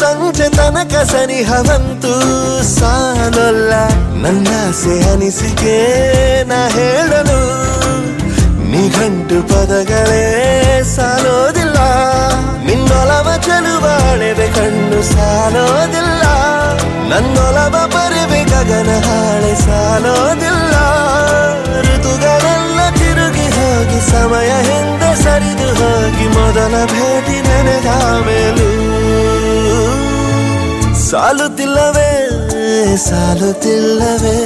ಸಂಜೆ ತನಕ ಸನಿಹವಂತೂ ಸಾಲಲ್ಲ ನನ್ನಾಸೆ ಅನಿಸಿಕೆ ನಾ ಹೇಳಲು ನಿಘಂಟು ಪದಗಳೇ ಸಾಲೋದಿಲ್ಲ ನಿನ್ನೊಲವ ಚೆಲುವಾಳೆವೆ ಕಣ್ಣು ಸಾಲೋದಿಲ್ಲ ನನ್ನೊಲವ ಬರೆವೆ ಗಗನ ಹಾಳೆ ಸಾಲೋದಿಲ್ಲ ಋತುಗಳೆಲ್ಲ ತಿರುಗಿ ಹೋಗಿ ಸಮಯ ಹಿಂದೆ ಸರಿದು ಹೋಗಿ ಮೊದಲ ಭೇಟಿ ನೆನೆದ ಮೇಲೂ ಸಾಲುತ್ತಿಲ್ಲವೇ ಸಾಲುತ್ತಿಲ್ಲವೇ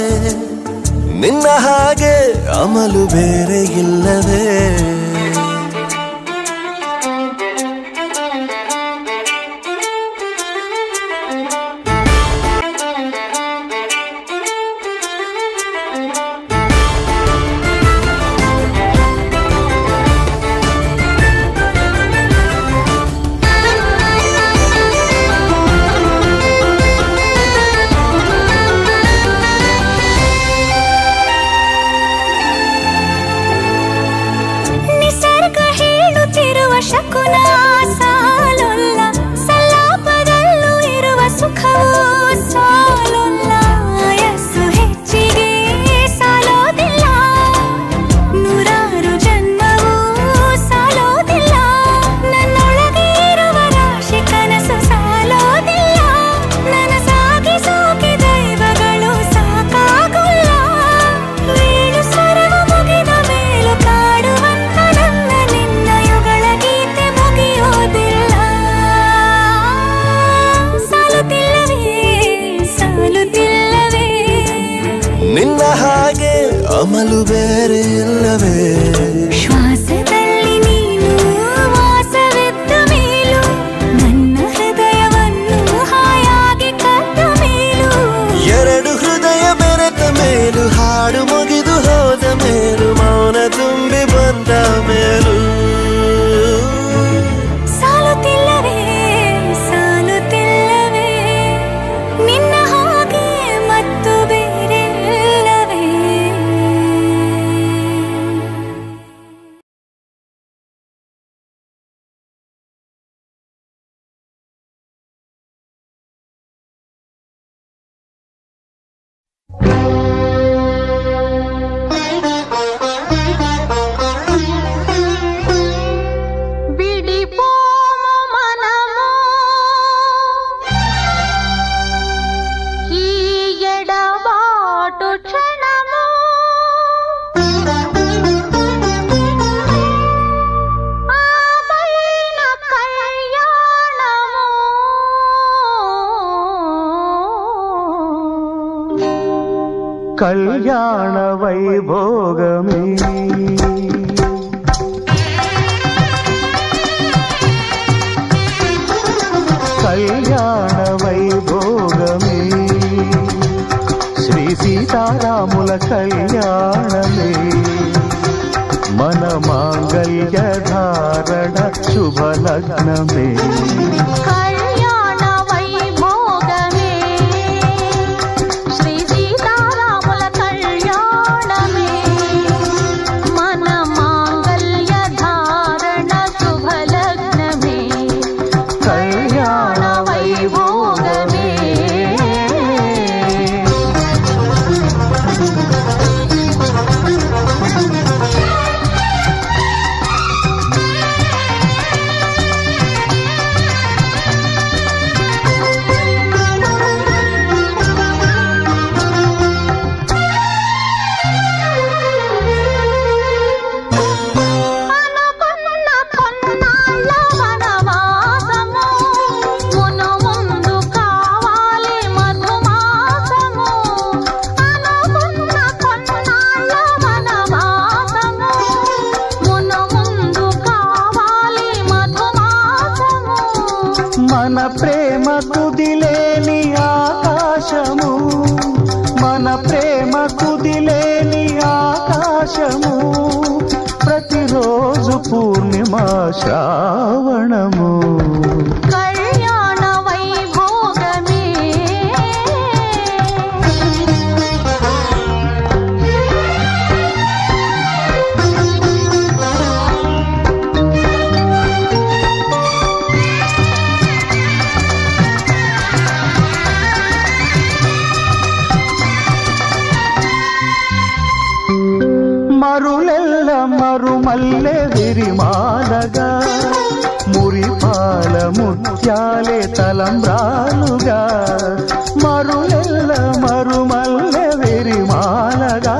ನಿನ್ನ ಹಾಗೆ ಅಮಲು ಬೇರೆ ಇಲ್ಲವೇ ಶಕುನ ಸಾಲೊಲ್ಲ ಸಲಾಪದಲ್ಲೂ ಇರುವ ಸುಖವೂ ಸಾಲೊಲ್ಲ ಯಸ್ಸು ಹೆಚ್ಚಿಗೆ ಸಾಲೋದಿಲ್ಲ ನೂರಾರು ಜನ್ಮವೂ ಸಾಲೋದಿಲ್ಲ ನನ್ನೊಳಗೆ ಇರುವ ರಾಶಿ ಕನಸು ಸಾಲೋದಿಲ್ಲ ನನ್ನ ಸಾಗಿ ದೈವಗಳು ಸಾಕಾಗುಲ್ಲ ವೀಣು ಸ್ವರವು ಮುಗಿದ ಮೇಲೂ ಕಾಡುವಂತ ನನ್ನ ನಿನ್ನ ಯುಗಳ ನಿನ್ನ ಹಾಗೆ ಅಮಲು ಬೇರೆ ಇಲ್ಲವೇ ಶ್ವಾಸದಲ್ಲಿ ನೀನು ವಾಸವಿದ್ದ ಮೇಲೂ ನನ್ನ ಹೃದಯವನ್ನು ಹಾಯಾಗಿ ಕದ್ದ ಮೇಲೂ ಎರಡು ಹೃದಯ ಬೆರೆತ ಮೇಲೂ ಹಾಡು ಮುಗಿದು ಹೋದ ಮೇಲೂ ಮೌನ ತುಂಬಿ ಬಂದ ಮೇಲೂ ಸಾಲುತ್ತಿಲ್ಲವೇ ಸಾಲುತ್ತಿಲ್ಲವೇ ನಿನ್ನ ಹಾಗೆ ಮತ್ತು ಬೇರೆ ಇಲ್ಲವೇ కళ్యాణ వైభోగమే కళ్యాణ వైభోగమే శ్రీ సీతారాముల కళ్యాణమే మన మాంగళ్య ధారణ శుభ లగ్నమే మన ప్రేమ కుదిలేని ఆకాశము మన ప్రేమ కుదిలేని ఆకాశము ప్రతిరోజు పూర్ణిమ శ్రావణము కళ్యాణ వైభోగమే మల్లె విరిమాలగా మురిపాల ముత్యాలే తలంబ్రాలుగా మరులెల్ల మరుమల్లె విరిమాలగా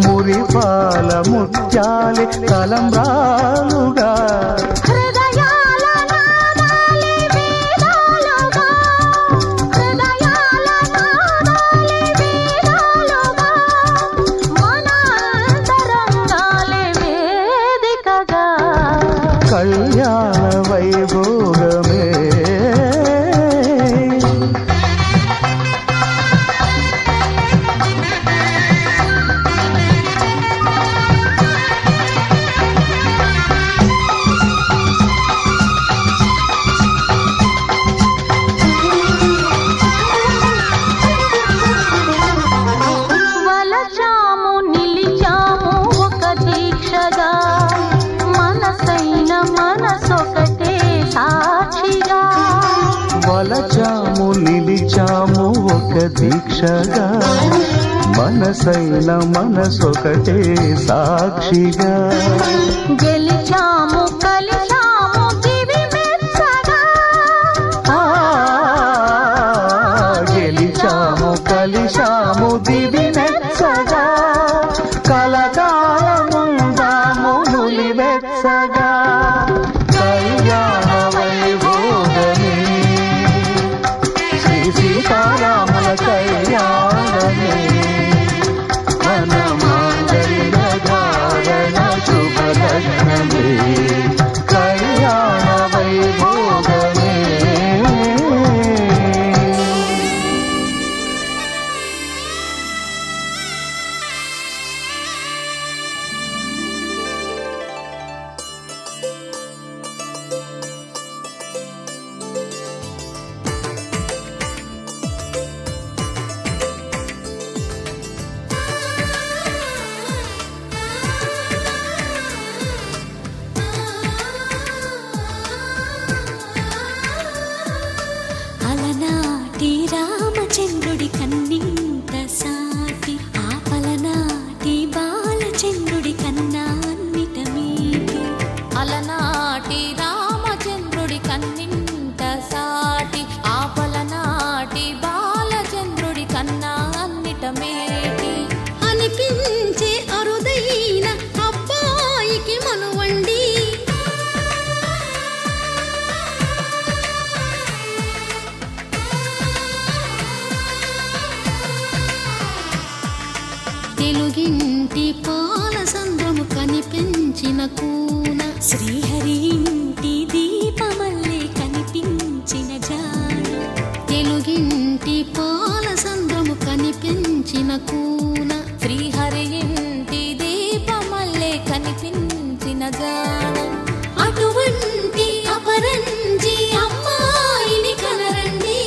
మురిపాల ముత్యాలే తలంబ్రాలుగా కళ్యాణ వైభోగమే వలచాము నిలిచాము ఒక దీక్షగా మనసైన మనసొకటే సాక్షిగా వలచాము నిలిచాము ఒక దీక్షగా మనసైన మనసొకటే సాక్షిగా గెలిచాము కలిచాము దివి మెచ్చగా గెలిచాము కలిశాము దివి మెచ్చగా కలకాలముందాము నులివెచ్చగా కళ్యాణ వైభోగమే శ్రీ సీతారాముల కళ్యాణమే మన మాంగళ్య ధారణ శుభలగ్నమే కళ్యాణ వైభోగమే అలనాటి రామచంద్రుడి కన్నింత సాటి ఆపలనాటి బాలచంద్రుడి కన్నా అన్నిట మీటి అలనాటి రామచంద్రుడి కన్నింత సాటి ఆపలనాటి బాలచంద్రుడి కన్నా అన్నిట మేటి అనిపించే అరుదైన అబ్బాయికి మనువండి తెలుగింటి పాలసంద్రము కనిపించిన కూన శ్రీహరి ఇంటి దీపమల్లే కనిపించిన జాన తెలుగింటి పాలసంద్రము కనిపించిన కూన శ్రీహరి ఇంటి దీపమల్లే కనిపించిన జాన అటువంటి అపరంజి అమ్మాయిని కనరండి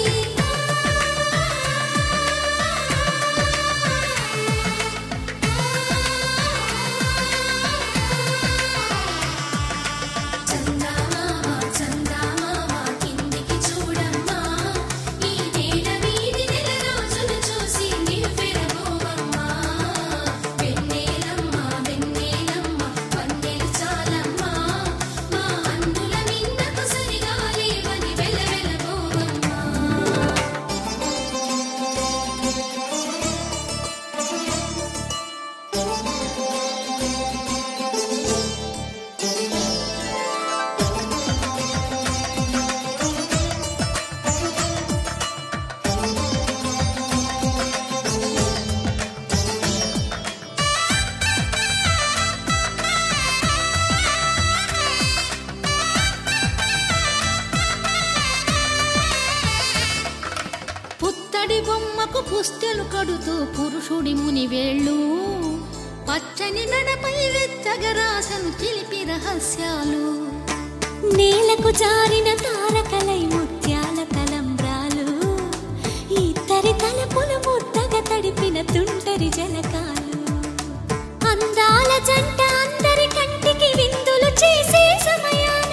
పుత్తడి బొమ్మకు పుస్తెలు కడుతూ పురుషుడి ముని వేళ్ళు పచ్చని మెడపై వెచ్చగరాసను చిలిపి రహస్యాలు నేలకు జారిన తారకలై ముత్యాల తలంబ్రాలు ఇద్దరి తలపులు ముద్దగా తడిపిన తుంటరి జలకాలు అందాల జంట అందరి కంటికి విందులు చేసే సమయాన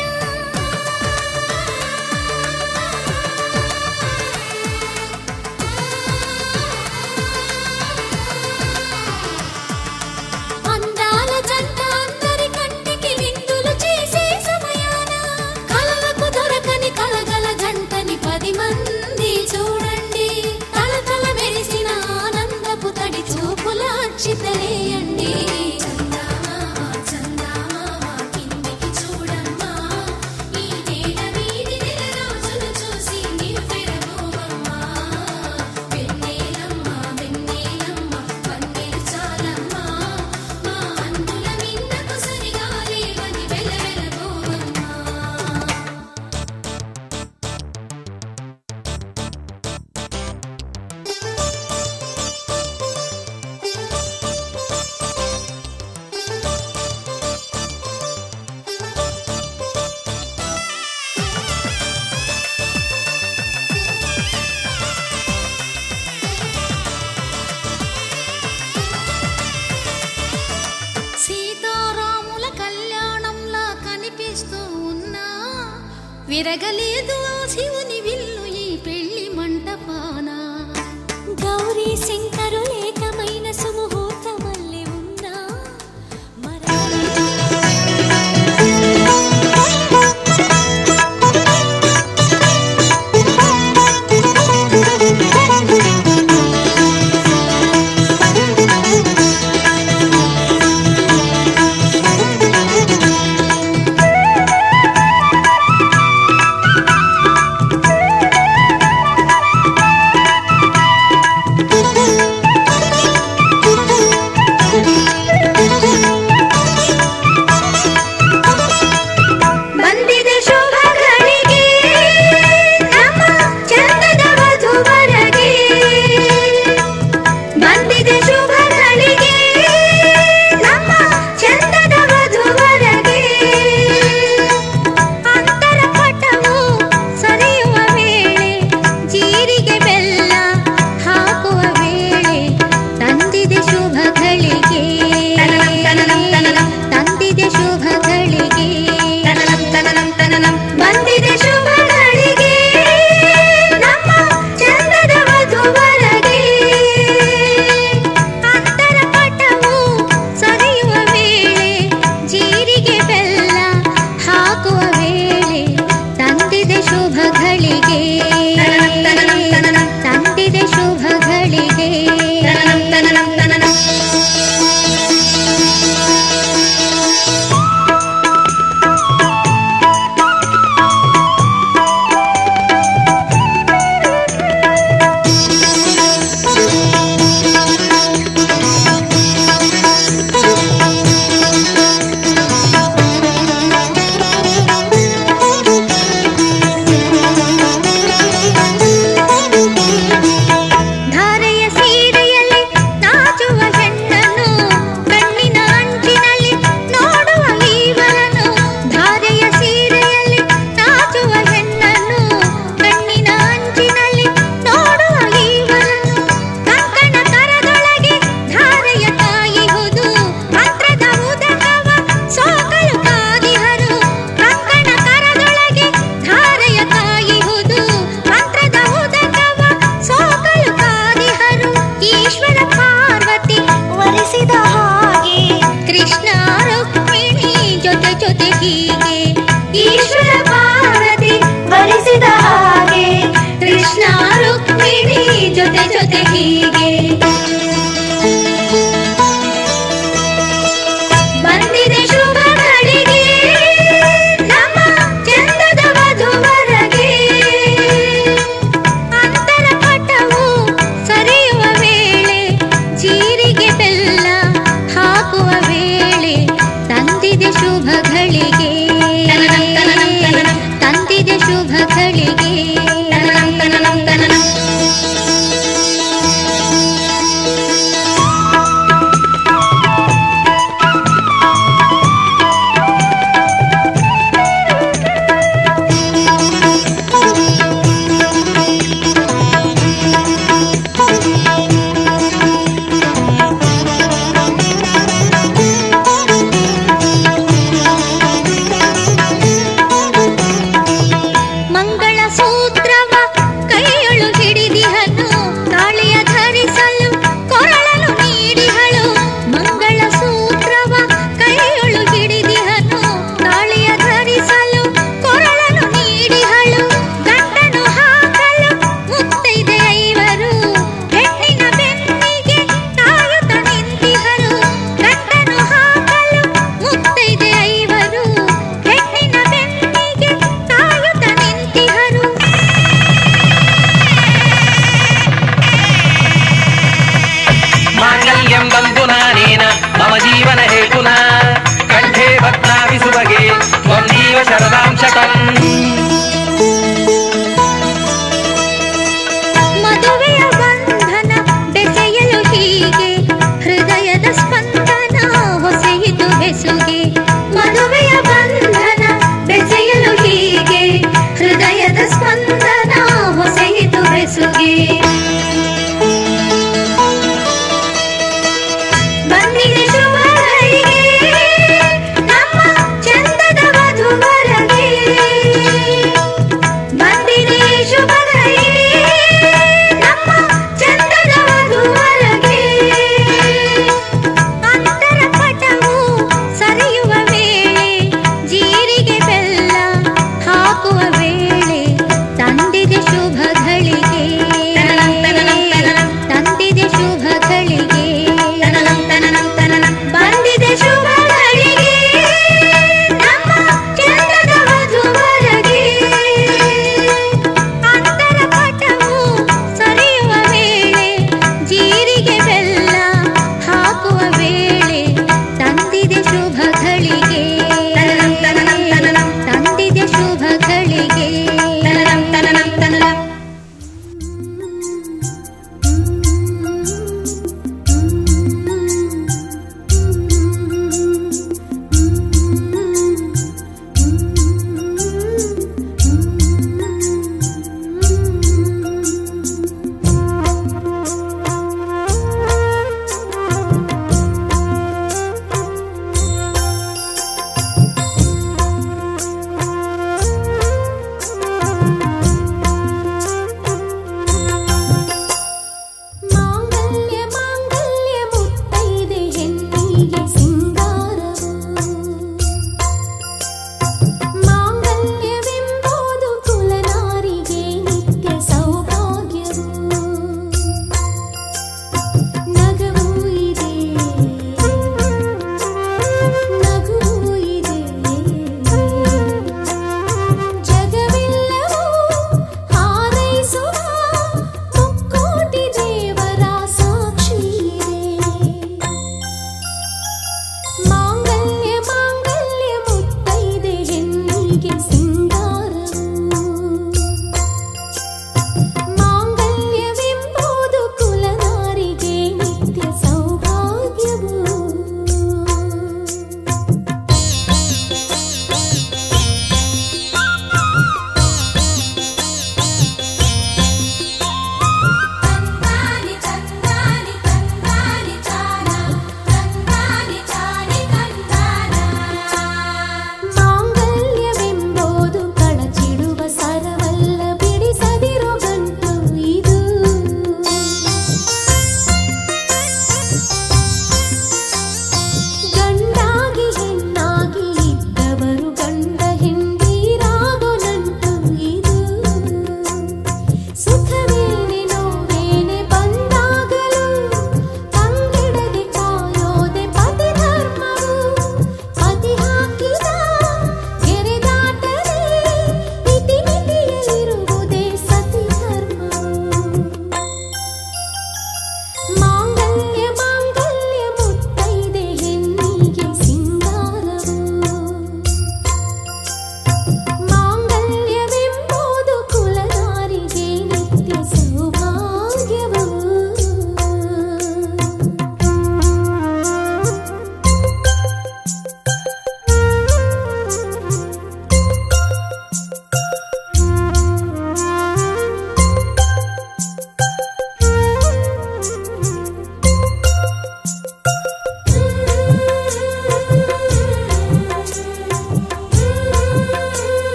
అందాల జంట అందరి విరగలేదు ఆ శివుని విల్లు ఈ పెళ్లి మంటపాన. గౌరీ శంకరులు ఏకమైన సుముహూర్తమల్లె ఉన్నా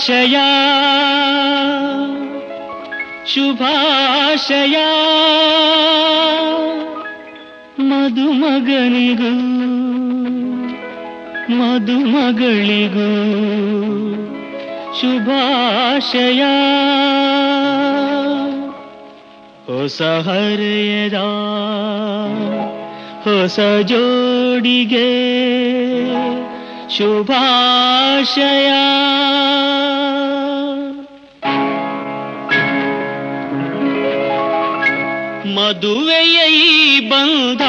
ಶುಭಾಶಯ ಶುಭಾಶಯ ಮದುಮಗನಿಗೂ ಮದುಮಗಳಿಗೂ ಶುಭಾಶಯ ಹೊಸ ಹರೆಯದ ಹೊಸ ಜೋಡಿಗೆ ಶುಭಾಶಯ ಮದುವೆಯ ಈ ಬಂಧ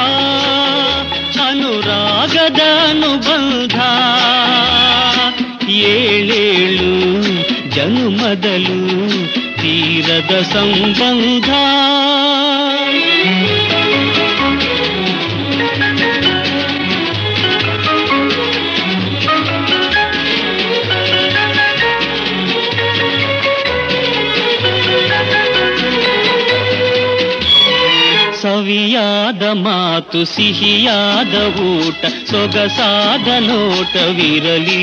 ಅನುರಾಗದ ಅನುಬಂಧ ಏಳೇಳು ಜನುಮದಲು ತೀರದ ಸಂಬಂಧ ಸವಿಯಾದ ಮಾತು ಸಿಹಿಯಾದ ಊಟ ಸೊಗಸಾದ ನೋಟವಿರಲಿ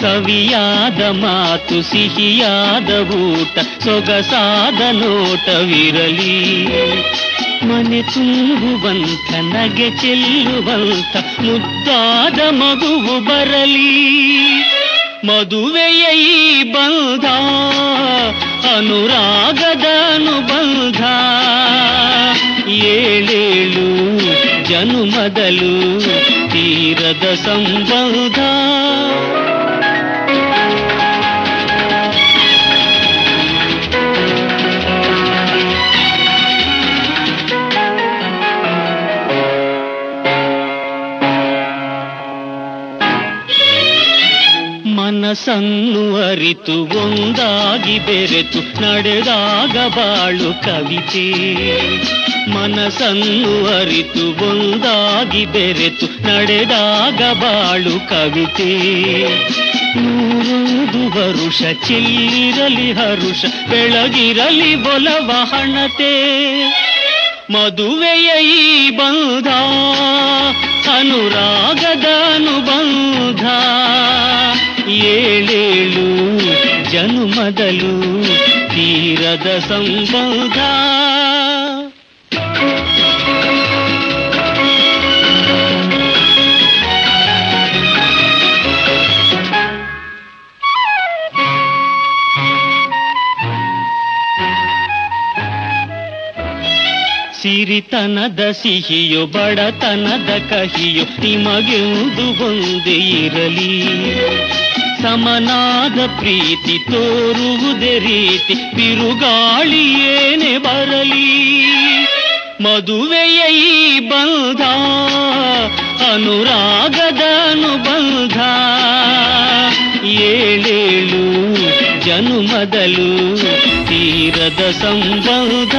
ಸವಿಯಾದ ಮಾತು ಸಿಹಿಯಾದ ಊಟ ಸೊಗಸಾದ ನೋಟವಿರಲಿ ಮನೆ ತುಂಬುವಂತ ನಗೆ ಚೆಲ್ಲುವಂತ ಮುದ್ದಾದ ಮಗುವು ಬರಲಿ ಮದುವೆಯ ಈ ಬಂಧ ಅನುರಾಗದ ಅನುಬಂಧ ಏಳೇಳು ಜನುಮದಲು ತೀರದ ಸಂಬಂಧ ಮನಸ್ಸನ್ನು ಅರಿತು ಒಂದಾಗಿ ಬೆರೆತು ನಡೆದಾಗ ಬಾಳು ಕವಿತೆ ಮನಸ್ಸನ್ನು ಅರಿತು ಒಂದಾಗಿ ಬೆರೆತು ನಡೆದಾಗ ಬಾಳು ಕವಿತೆ ನೂರೊಂದು ವರುಷ ಚೆಲ್ಲಿರಲಿ ಹರುಷ ಬೆಳಗಿರಲಿ ಬೊಲವ ಹಣತೆ ಮದುವೆಯ ಈ ಬಂಧ ಅನುರಾಗದ ಅನುಬಂಧ ಏಳೇಳು ಜನುಮದಲು ತೀರದ ಸಂಬಂಧ ಸಿರಿತನದ ಸಿಹಿಯೋ ಬಡತನದ ಕಹಿಯೋ ನಿಮಗೆಂದು ಒಂದೇ ಇರಲಿ ಸಮನಾದ ಪ್ರೀತಿ ತೋರುವುದೇ ರೀತಿ ಬಿರುಗಾಳಿ ಏನೇ ಬರಲಿ ಮದುವೆಯ ಈ ಬಂಧ ಅನುರಾಗದ ಅನುಬಂಧ ಏಳೇಳು ಜನುಮದಲು ತೀರದ ಸಂಬಂಧ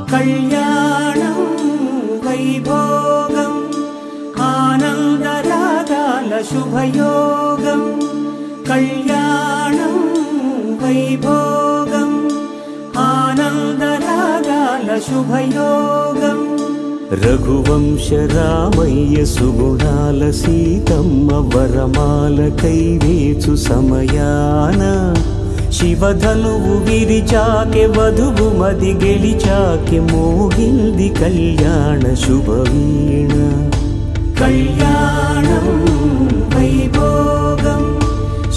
కళ్యాణం వైభోగం ఆనందరాగాల శుభయోగం కళ్యాణం వైభోగం ఆనందరాగాల శుభయోగం రఘువంశ రామయ్య సుగుణాల సీతమ్మ వరమాల కైవేచు సమయాన శివధనువు విరిచాకె వధువు మది గెలిచాకె మోగింది కళ్యాణ శుభవీణ కళ్యాణం వైభోగం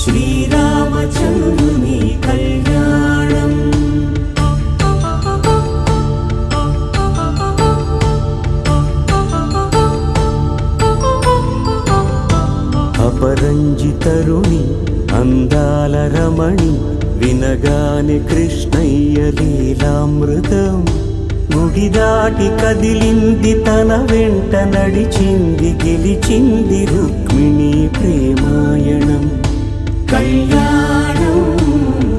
శ్రీరామచంద్రుని కళ్యాణం అపరంజి తరుణి అందాల రమణి వినగానే కృష్ణయ్య లీలామృతం గుడి దాటి కదిలింది తన వెంట నడిచింది గెలిచింది రుక్మిణి ప్రేమాయణం కళ్యాణం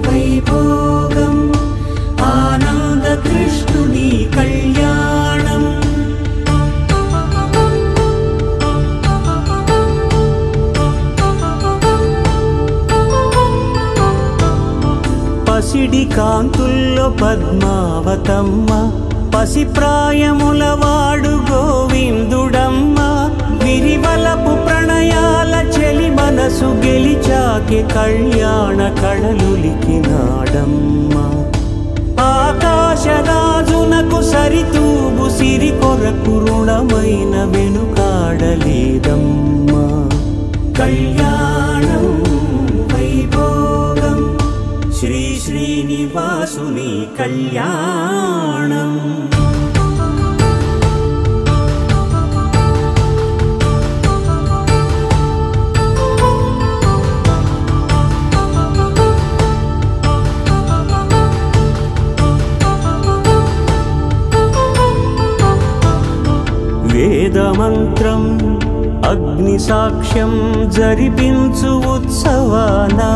వైభోగం ఆనంద కృష్ణుని కళ్యాణం పసిడి కాంతుల్లో పద్మావతమ్మ పసిప్రాయములవాడు గోవిందుడమ్మ విరివలపు ప్రణయాల చెలి మనసు గెలిచాకే కళ్యాణ కళలులికినాడమ్మ ఆకాశరాజునకు సరితూబు సిరి కొరకు రుణమైన వెనుకాడలేదమ్మా కళ్యాణం వైభోగం శ్రీ శ్రీనివాసుని కళ్యాణం వేదమంత్రం అగ్ని సాక్ష్యం జరిపించు ఉత్సవానా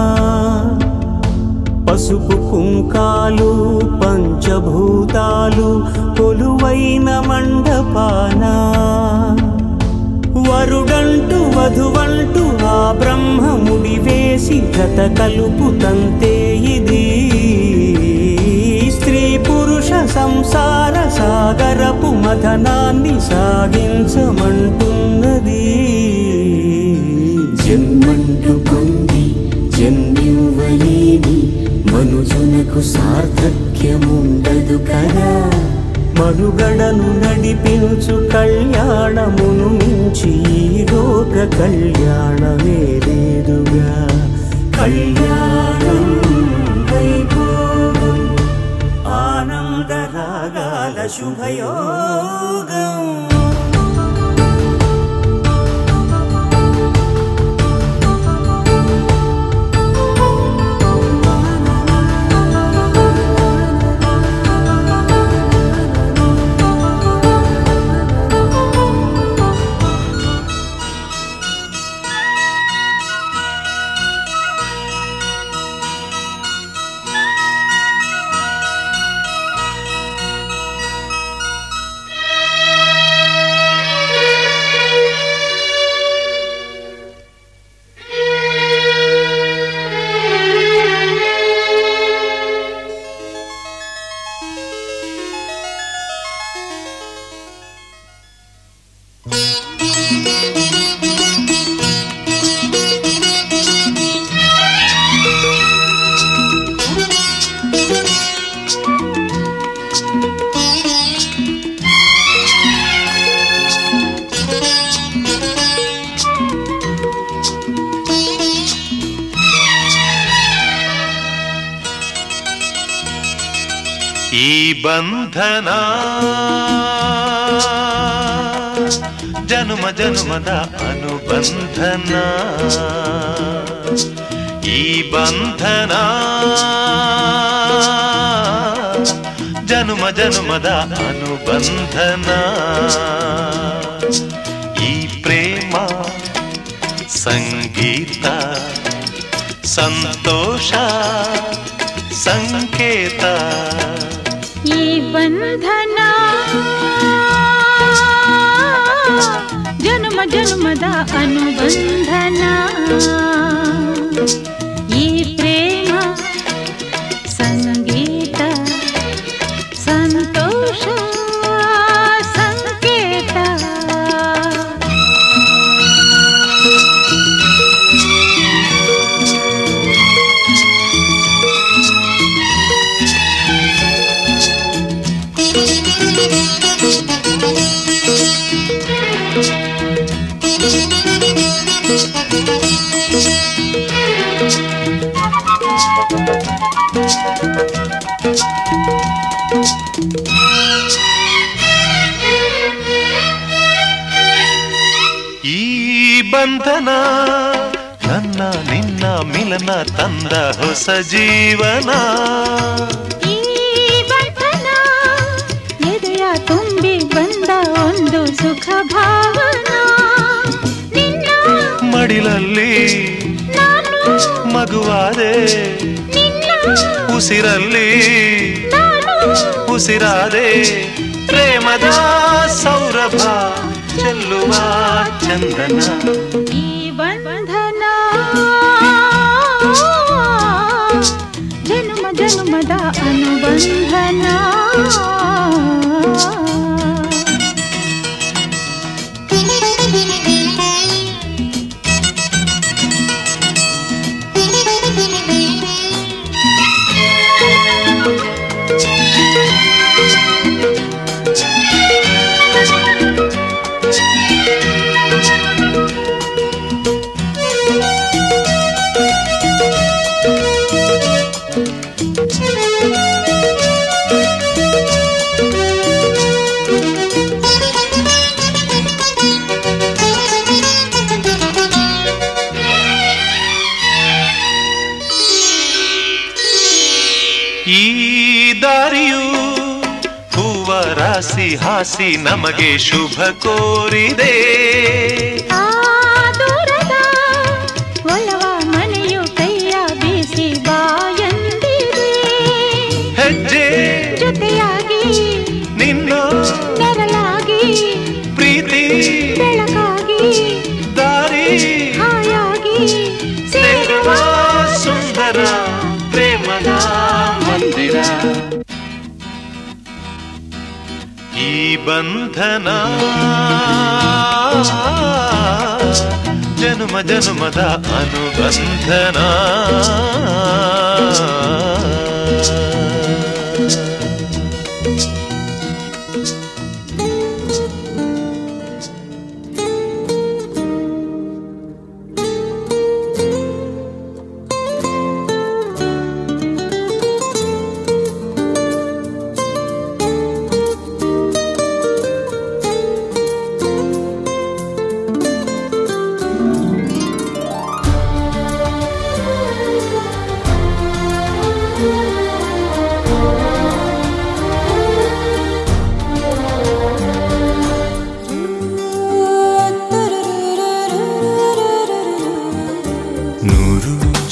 పసుపు కుంకాలు పంచభూతాలు కొలువైన మండపానా వరుడంటూ వధువంటూ ఆ బ్రహ్మముడి వేసి గత కలుపు తంతే ఇది స్త్రీ పురుష సంసార సాగరపు మథనాన్ని సాగించమంటున్నది జన్మంటూ పొంది జన్మివ్వలేని మనుజునకు సార్థక్యముండదు కదా మనుగడను నడిపించు కళ్యాణమును మించి ఈ లోక కళ్యాణమే లేదుగా కళ్యాణం వైభోగం ఆనందరాగాల శుభయోగం ಬಂಧನ ಜನುಮ ಜನುಮದ ಅನುಬಂಧನ ಈ ಬಂಧನ ಜನುಮ ಜನುಮದ ಅನುಬಂಧನ ಈ ಪ್ರೇಮ ಸಂಗೀತ ಸಂತೋಷ ಸಂಕೇತ ಈ ಬಂಧನ ಜನ್ಮ ಜನ್ಮದ ಅನುಬಂಧನ ಈ ಪ್ರೇಮ ಸಂಗೀತ ಸಂತೋಷ ಸಂಕೇತ ಈ ಬಂಧನ ನನ್ನ ನಿನ್ನ ಮಿಲನ ತಂದ ಹೊಸ ಜೀವನ ಈ ಬಂಧನ ಎದೆಯ ತುಂಬಿ ಬಂದ ಒಂದು ಸುಖ ಭಾವನಾ ನಿನ್ನ ಮಡಿಲಲ್ಲಿ ನಾನು ಮಗುವಾದೆ ನಿನ್ನ ಉಸಿರಲ್ಲಿ ನಾನು ಉಸಿರಾದೆ ಪ್ರೇಮದ ಸೌರಭ ಚೆಲ್ಲುವ ಚಂದನ ಈ ಬಂಧನ ಜನ್ಮ ಜನ್ಮದ ಅನುಬಂಧನ ಹಾಸಿ ನಮಗೆ ಶುಭ ಕೋರಿದೆ ದೂರದ ಒಲವ ಮನೆಯು ಕೈಯ ಬೀಸಿ ಬಾಯಂದಿದೆ ಹೆಜ್ಜೆ ಜೊತೆಯಾಗಿ ನಿನ್ನ ನೆರಳಾಗಿ ಪ್ರೀತಿ ಬೆಳಕಾಗಿ ದಾರಿ ಹಾಯಾಗಿ ಸೇರುವ ಸುಂದರ ಪ್ರೇಮದ ಮಂದಿರ ಈ ಬಂಧನ ಜನ್ಮ ಜನ್ಮದ ಅನುಬಂಧನ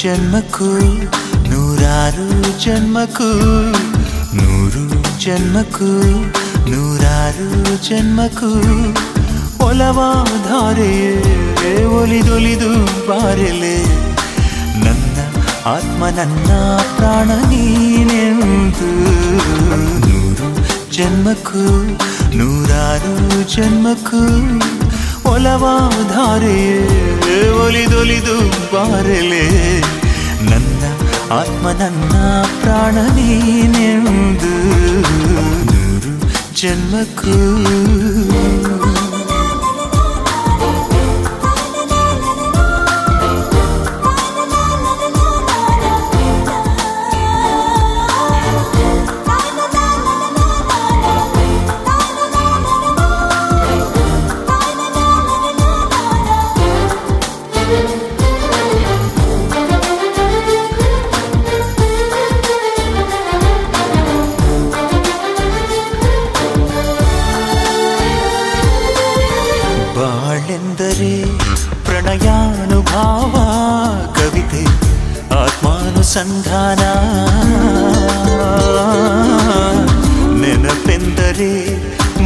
ಜನ್ಮಕ್ಕೂ ನೂರಾರು ಜನ್ಮಕ್ಕೂ ನೂರು ಜನ್ಮಕ್ಕೂ ನೂರಾರು ಜನ್ಮಕ್ಕೂ ಒಲವಾಧಾರೆಯೇ ಒಲಿದೊಲಿದು ಬಾರೆಲೆ ನನ್ನ ಆತ್ಮ ನನ್ನ ಪ್ರಾಣ ನೀನೆಂದು ನೂರು ಜನ್ಮಕ್ಕೂ ನೂರಾರು ಜನ್ಮಕ್ಕೂ ಒಲವಾಧಾರೆಯೇ ಒಲಿದೊಲಿದು ಬಾರೆಲೆ ನನ್ನ ಆತ್ಮ ನನ್ನ ಪ್ರಾಣ ನೀನೆಂದು ನೂರು ಜನ್ಮಕ್ಕೂ ಬಾಳೆಂದರೆ ಪ್ರಣಯಾನುಭಾವ ಕವಿತೆ ಆತ್ಮಾನುಸಂಧಾನ ನೆನಪೆಂದರೆ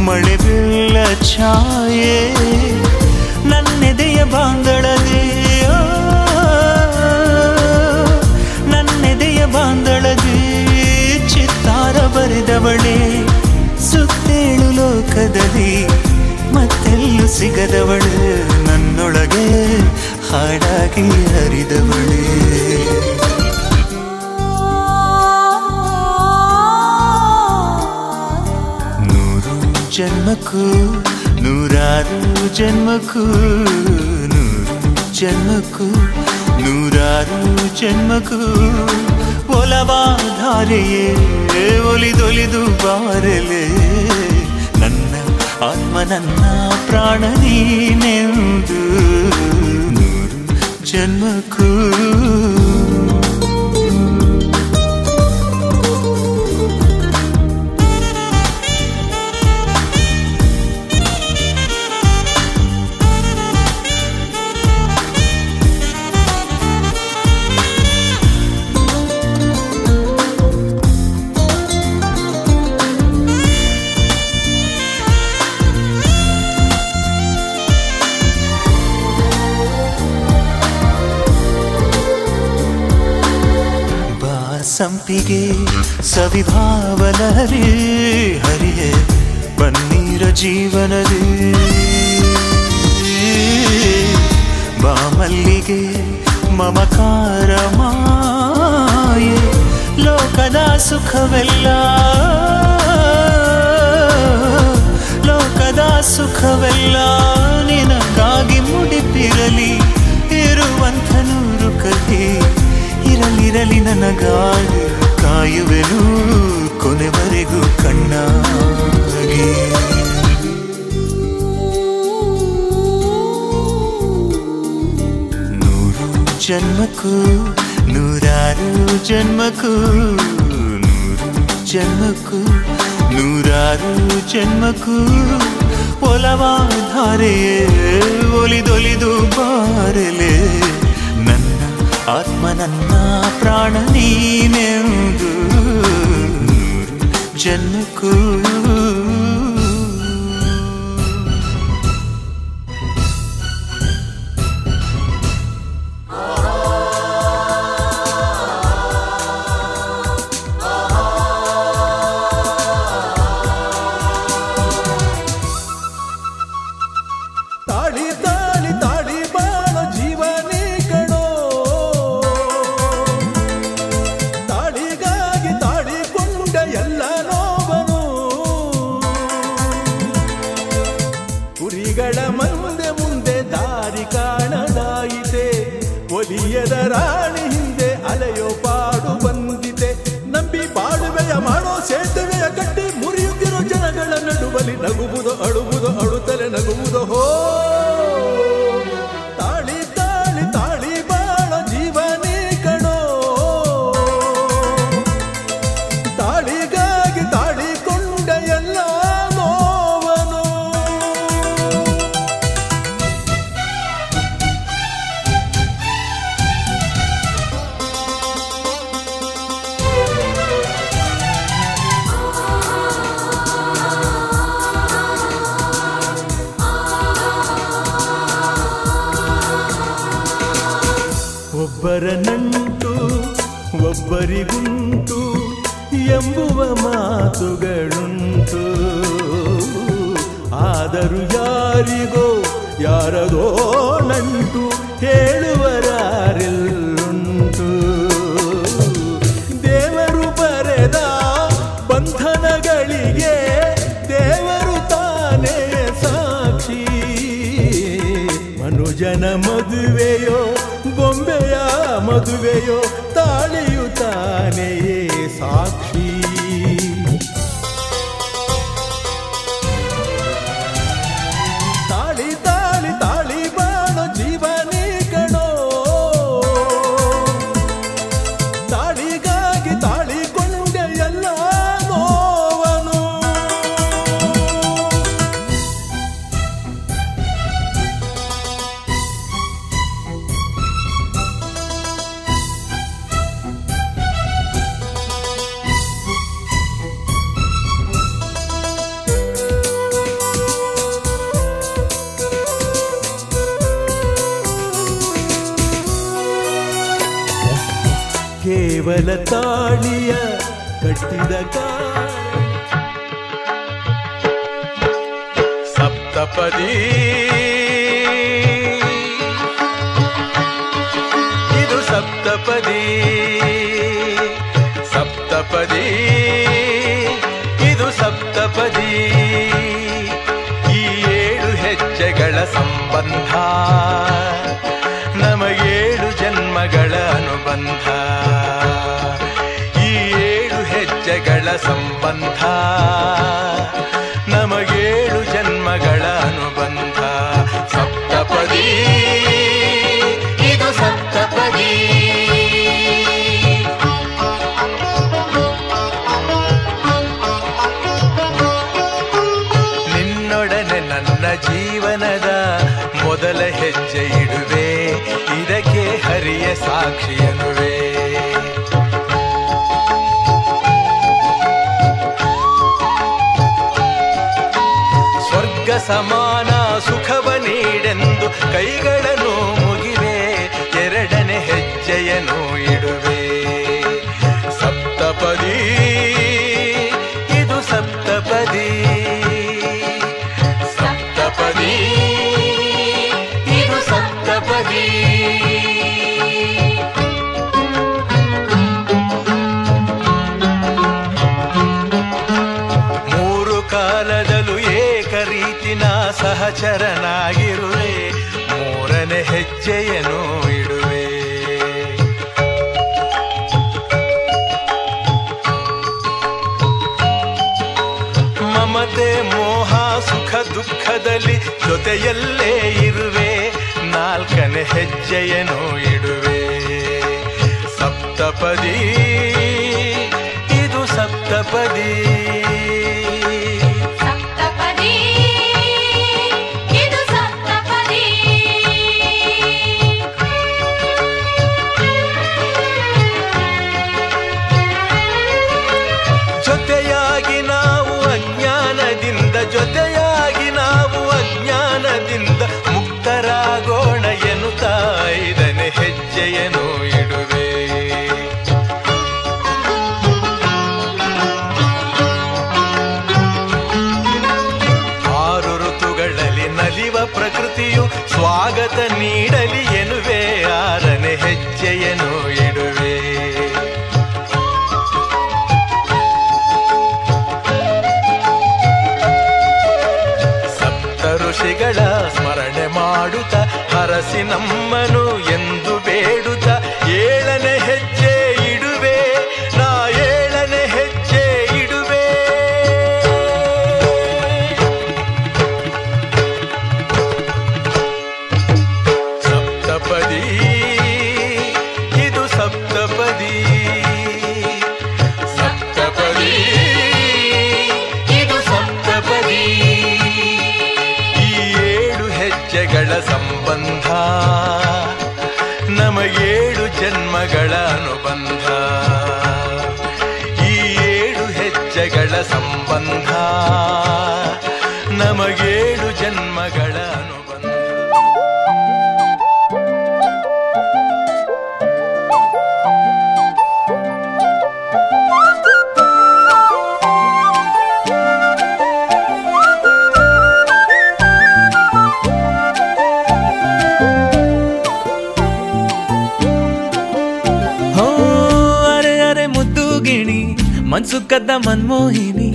ಮಳೆ ಬೀಳ ಛಾಯೆ ನನ್ನೆದೆಯ ಬಾಂದಳದೆ ನನ್ನೆದೆಯ ಬಾಂದಳದೆ ಚಿತ್ತಾರ ಬರೆದವಳೆ ಸುತ್ತೇಳು ಲೋಕದಲ್ಲಿ ಮತ್ತೆಲ್ಲೂ ಸಿಗದವಳು ನನ್ನೊಳಗೆ ಹಾಡಾಗಿ ಹರಿದವಳೆ ನೂರು ಜನ್ಮಕ್ಕೂ ನೂರಾರು ಜನ್ಮಕ್ಕೂ ನೂರು ಜನ್ಮಕ್ಕೂ ನೂರಾರು ಜನ್ಮಕ್ಕೂ ಒಲವಾಧಾರೆಯೇ ಒಲಿದೊಲಿದು ಬಾರೆಲೆ ನನ್ನ ಆತ್ಮ ನನ್ನ ಪ್ರಾಣ ನೀನೆಂದು ನೂರು ಜನ್ಮಕ್ಕೂ ಸಂಪಿಗೆ ಸವಿಭಾವಲಹರಿ ಹರಿಯೇ ಪನ್ನೀರ ಜೀವನದಿ ಬಾಮಲ್ಲಿಗೆ ಮಮಕಾರ ಮಾಯೆ ಲೋಕದ ಸುಖವೆಲ್ಲ ಲೋಕದ ಸುಖವೆಲ್ಲ ನಿನಗಾಗಿ ಮುಡಿಪಿರಲಿ ಇರುವಂಥ ನೂರು ಕಥೆ ಇರಲಿರಲಿ ನನಗಾಗಿ ಕಾಯುವೆನು ಕೊನೆವರೆಗೂ ಕಣ್ಣಾಗಿ ನೂರು ಜನ್ಮಕ್ಕೂ ನೂರಾರು ಜನ್ಮಕ್ಕೂ ನೂರು ಜನ್ಮಕ್ಕೂ ನೂರಾರು ಜನ್ಮಕ್ಕೂ ಒಲವಾಧಾರೆಯೇ ಒಲಿದೊಲಿದು ಬಾರಲೆ ನನ್ನ ಆತ್ಮ ನನ್ನ ಪ್ರಾಣ ನೀನೆಂದು ನೂರು ಜನ್ಮಕ್ಕೂ ರಾಣಿ ಹಿಂದೆ ಅಲೆಯೋ ಪಾಡು ಬಂದಿದೆ ನಂಬಿ ಬಾಳುವೆಯ ಮಾಡೋ ಸೇತುವೆಯ ಕಟ್ಟಿ ಮುರಿಯುತ್ತಿರೋ ಜನಗಳ ನಡುವಲಿ ನಗುವುದು ಅಳುವುದು ಅಳುತ್ತಲೆ ನಗುವುದು ಹೋ ತಾಳಿ ತಾಳಿ ತಾಳಿ ಬಾಳೋ ಜೀವನೇ ಕಣೋ ತಾಳಿಗಾಗಿ ತಾಳಿಕೊಂಡ ಎಲ್ಲ ನೋವನು ಒಬ್ಬರ ನಂಟು ಒಬ್ಬರಿಗುಂಟು ಎಂಬುವ ಮಾತುಗಳುಂಟು ಆದರೂ ಯಾರಿಗೋ ಯಾರದೋ ನಂಟು ಹೇಳುವರಾರೆಲ್ಲುಂಟು ದೇವರು ಬರೆದ ಬಂಧನಗಳಿಗೆ ದೇವರು ತಾನೇ ಸಾಕ್ಷಿ ಮನುಜನ ಮದುವೆಯೋ ಬೊಂಬೆಯ ಮದುವೆಯೋ ತಾಳಿಯು ತಾನೆಯೇ ಸಾಕ್ಷಿ ತಾಳಿ ತಾಳಿ ತಾಳಿ ಬಾಳೋ ಜೀವನೇ ಕಣೋ ತಾಳಿಗಾಗಿ ತಾಳಿಕೊಂಡೆ ಎಲ್ಲ ನೋವನು ಕೇವಲ ತಾಳಿಯ ಕಟ್ಟಿದ ಸಪ್ತಪದಿ ಇದು ಸಪ್ತಪದಿ ಸಪ್ತಪದಿ ಇದು ಸಪ್ತಪದಿ ಈ 7 ಹೆಜ್ಜೆಗಳ ಸಂಬಂಧ ನಮಗೇಳು ಜನ್ಮಗಳ ಅನುಬಂಧ ಈ 7 ಹೆಜ್ಜೆಗಳ ಸಂಬಂಧ ನಮಗೇಳು ಜನ್ಮಗಳ ಅನುಬಂಧ ಸಪ್ತಪದಿ ಇದು ಸಪ್ತಪದಿ ನಿನ್ನೊಡನೆ ನನ್ನ ಜೀವನದ ಮೊದಲ ಹೆಜ್ಜೆ ಇಡುವೆ ಇದಕ್ಕೆ ಹರಿಯ ಸಾಕ್ಷಿಯನುವೆ ಸ್ವರ್ಗ ಸಮಾನ ಸುಖವ ನೀಡೆಂದು ಕೈಗಳನ್ನು ಮುಗಿವೆ ಎರಡನೇ ಹೆಜ್ಜೆಯನ್ನು ಇಡುವೆ ಸಹಚರನಾಗಿರುವೆ, ಮೂರನೇ ಹೆಜ್ಜೆಯನ್ನು ಇಡುವೆ. ಮಮತೆ ಮೋಹ ಸುಖ ದುಃಖದಲ್ಲಿ ಜೊತೆಯಲ್ಲೇ ಇರುವೆ, ನಾಲ್ಕನೇ ಹೆಜ್ಜೆಯನ್ನು ಇಡುವೆ. ಸಪ್ತಪದಿ ಇದು ಸಪ್ತಪದಿ, ಸಪ್ತಪದಿ ಇದು ಸಪ್ತಪದಿ. ಜೊತೆಯಾಗಿ ನಾವು ಅಜ್ಞಾನದಿಂದ, ಜೊತೆಯಾಗಿ ನಾವು ಅಜ್ಞಾನದಿಂದ ಮುಕ್ತರಾಗೋಣ ಎನ್ನುತ್ತಾ ಐದನೇ ಹೆಜ್ಜೆಯನ್ನು ಇಡುವೆ. ಆರು ಋತುಗಳಲ್ಲಿ ನಲಿವ ಪ್ರಕೃತಿಯು ಸ್ವಾಗತ ನೀಡಲಿ ಎನ್ನುವೆ, ಆರನೇ ಹೆಜ್ಜೆಯನ್ನು ಇಡುವೆ. ಋಷಿಗಳ ಸ್ಮರಣೆ ಮಾಡುತ್ತ ಹರಸಿ ನಮ್ಮನು ಎಂದು ಬೇಡುತ್ತ ಏಳನೇ ಹೆಜ್ಜೆ ಇಡುವೆ, ನಾ ಏಳನೇ ಹೆಜ್ಜೆ ಇಡುವೆ. ಸಪ್ತಪದಿ ಇದು ಸಪ್ತಪದಿ, ಸಪ್ತಪದಿ ಇದು ಸಪ್ತಪದಿ. ಹೆಜ್ಜೆಗಳ ಸಂಬಂಧ ನಮಗೇಳು ಜನ್ಮಗಳ ಅನುಬಂಧ, ಈ 7 ಹೆಜ್ಜೆಗಳ ಸಂಬಂಧ ನಮಗೇಳು ಜನ್ಮಗಳ ಅನುಬಂಧ. ಮನ್ಸು ಕದ್ದ ಮನ್ಮೋಹಿನಿ,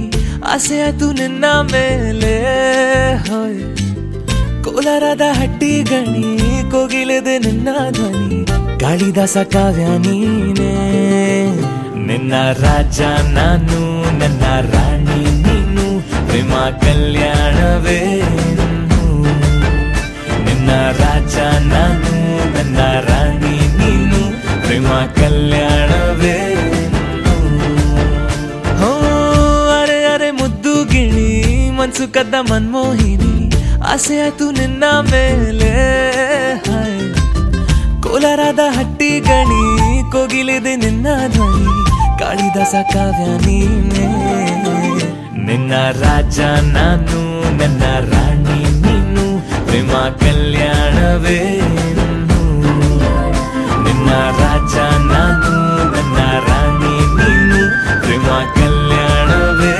ಆಸೆ ಆತು ನಿನ್ನ ಮೇಲೆ. ಹೋಯ್ ಕೋಲಾರದ ಹಟ್ಟಿ ಗಣಿ, ಕೋಗಿಲೆದೆ ನಿನ್ನ ಧ್ವನಿ, ಕಾಳಿದಾಸ ಕಾವ್ಯ ನೀನೇ. ನಿನ್ನ ರಾಜ ನಾನು, ನನ್ನ ರಾಣಿ ನೀನು, ಪ್ರೇಮ ಕಲ್ಯಾಣವೇ. ನಿನ್ನ ರಾಜ ನಾನು, ನನ್ನ ರಾಣಿ ನೀನು, ಪ್ರೇಮ ಕಲ್ಯಾಣವೇ. ಮನ್ಸು ಕದ್ದ ಮನ್ಮೋಹಿನಿ, ಆಸೆ ಆತು ನಿನ್ನ ಮೇಲೆ. ಕೋಲಾರದ ಹಟ್ಟಿ ಗಣಿ, ಕೋಗಿಲಿದೆ ನಿನ್ನ ಧ್ವನಿ, ಕಾಳಿದಾಸ ಕಾವ್ಯ ನೀನೇ. ನಿನ್ನ ರಾಜ ನಾನು, ನನ್ನ ರಾಣಿ ನೀನು, ಪ್ರೇಮ ಕಲ್ಯಾಣವೇ. ನಿನ್ನ ರಾಜ ನಾನು, ನನ್ನ ರಾಣಿ ನೀನು, ಪ್ರೇಮ ಕಲ್ಯಾಣವೇ.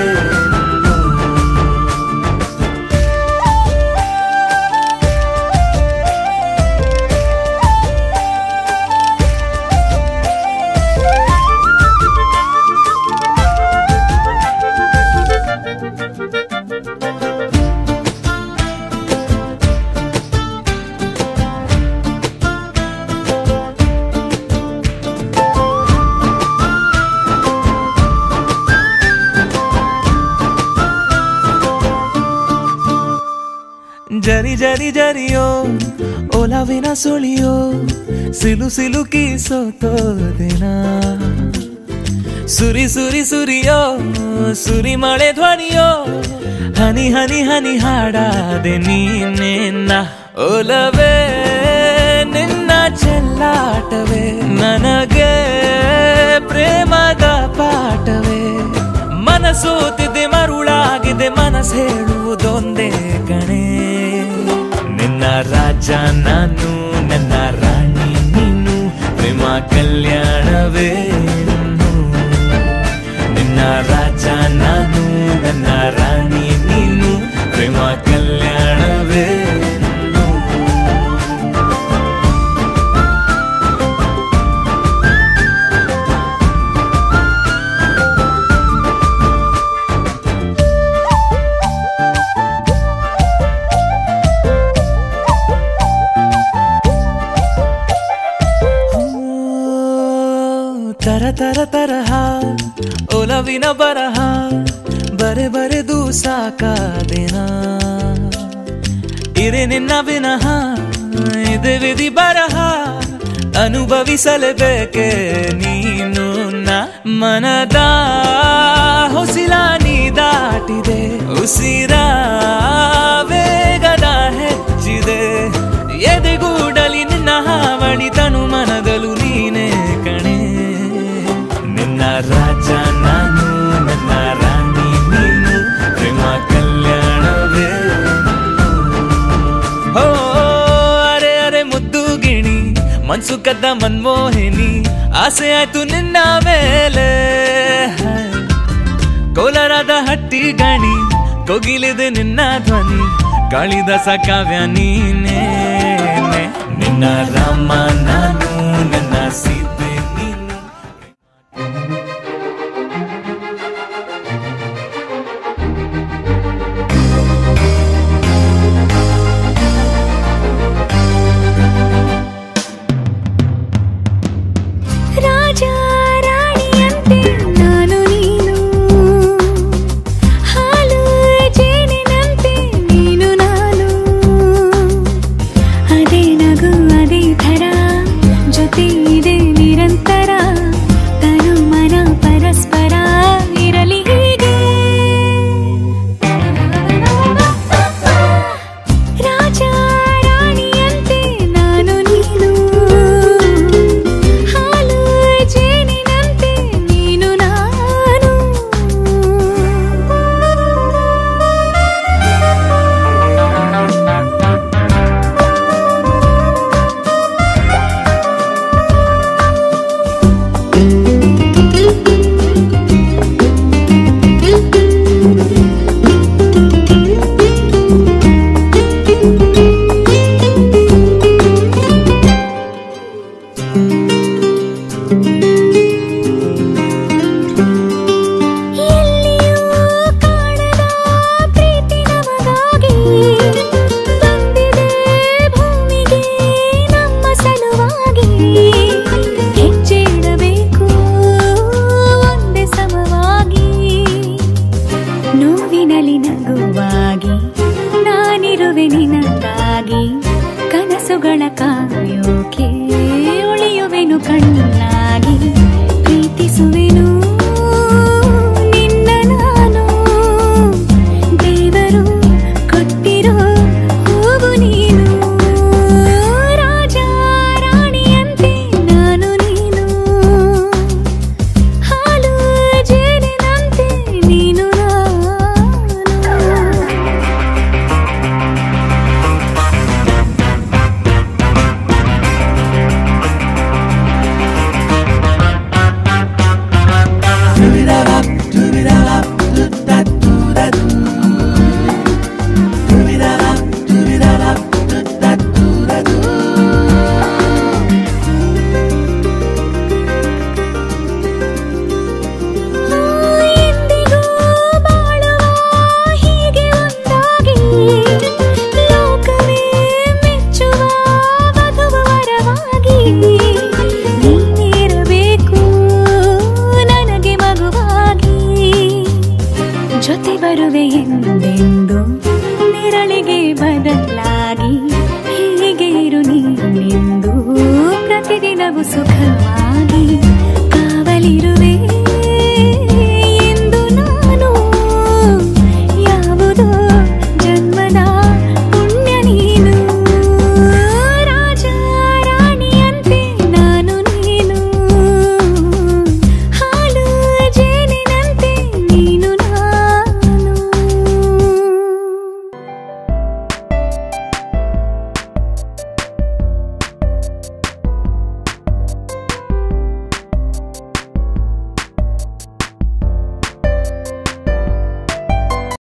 ಜರಿ ಜರಿ ಜರಿಯೋ ಒಲವಿನ ಸುಳಿಯೋ, ಸಿಲು ಸಿಲುಕಿ ಸೋತೋದೆನ. ಸುರಿ ಸುರಿ ಸುರಿಯೋ ಸುರಿ ಮಳೆ ಧ್ವನಿಯೋ, ಹನಿ ಹನಿ ಹನಿ ಹಾಡಾದೆ ನೀನೇನ. ಒಲವೇ ನಿನ್ನ ಚೆಲ್ಲಾಟವೇ, ನನಗೆ ಪ್ರೇಮದ ಪಾಠವೇ. ಮನಸೋತಿದೆ ಮರುಳಾಗಿದೆ, ಮನಸ್ಸು ಹೇಳುವುದೊಂದೇ ಕಣೆ. ನಿನ್ನ ರಾಜ ನಾನು, ನನ್ನ ರಾಣಿ ನೀನು, ಪ್ರೇಮ ಕಲ್ಯಾಣವೇ. ನಿನ್ನ ರಾಜ ನಾನು, ನನ್ನ ರಾಣಿ ನೀನು, ಪ್ರೇಮ ಕಲ್ಯಾಣವೇ. ತರ ತರ ತರಹ ಒಲವಿನ ಬರಹ ಬರೆ ಬರೆದು ಸಾಕಾದೆನ ಇರೆ ನಿನ್ನ ವಿನಃ ಇದೆ ವಿಧಿ ಬರಹ ಅನುಭವಿಸಲೇಬೇಕೆ ನೀನು ಮನದ ಹೊಸಿಲ ನೀ ದಾಟಿದೆ ಉಸಿರ ವೇಗದ ಹೆಚ್ಚಿದೆ ಎದೆಗೂಡಲಿ ನಿನ್ನ ಹಾವಳಿ ತನು ಮನದಲು ನೀನೇ ಕಣೆ ನಿನ್ನ ರಾಜ ನಾನು ನನ್ನ ರಾಣಿ ನೀನು ಪ್ರೇಮ ಕಲ್ಯಾಣವೇ ಹೋ ಅರೆ ಅರೆ ಮುದ್ದು ಗಿಣಿ ಮನ್ಸು ಕದ್ದ ಮನ್ಮೋಹಿನಿ ಆಸೆ ಆಯ್ತು ನಿನ್ನ ಮೇಲೆ ಕೋಲಾರದ ಹಟ್ಟಿ ಗಣಿ ಕೋಗಿಲಿದೆ ನಿನ್ನ ಧ್ವನಿ ಕಾಳಿದಾಸ ಕಾವ್ಯ ನೀನೇ ನಿನ್ನ ರಾಮ ನಾನು ನನ್ನ ಸೀತೆ